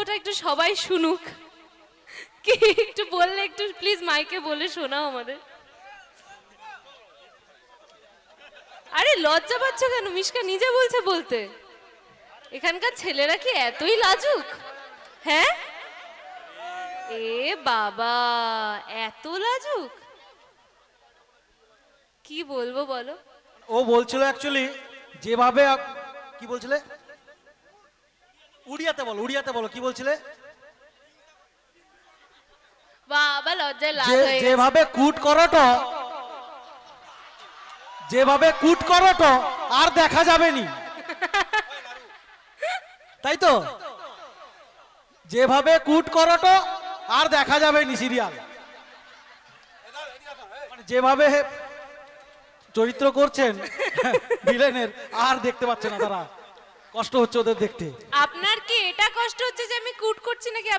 ওটা একটু সবাই শুনুক। কি একটু বললে একটু প্লিজ মাইকে বলে শোনাও আমাদের। আরে লজ্জা পাচ্ছ কেন? মিশকা নিজে বলছে বলতে। এখানকার ছেলেরা কি এতই লাজুক? হ্যাঁ, এ বাবা, এত লাজুক? কি বলবো বলো। ও বলছিল অ্যাকচুয়ালি যেভাবে কি বলছিলে, উড়িয়াতে বলো কি বলছিলে? বাবা লজ্জায় লাল হয়ে গেছে। যেভাবে কুট করটো আর দেখা যাবে নি, তাই তো? যেভাবে কুট করটো আর দেখা যাবে নি সিরিয়াল, মানে যেভাবে চরিত্র করছেন ভিলেনের আর দেখতে পাচ্ছে না তারা, কষ্ট হচ্ছে ওদের দেখতে। আপনার কি এটা কষ্ট হচ্ছে যে আমি কুট করছি নাকি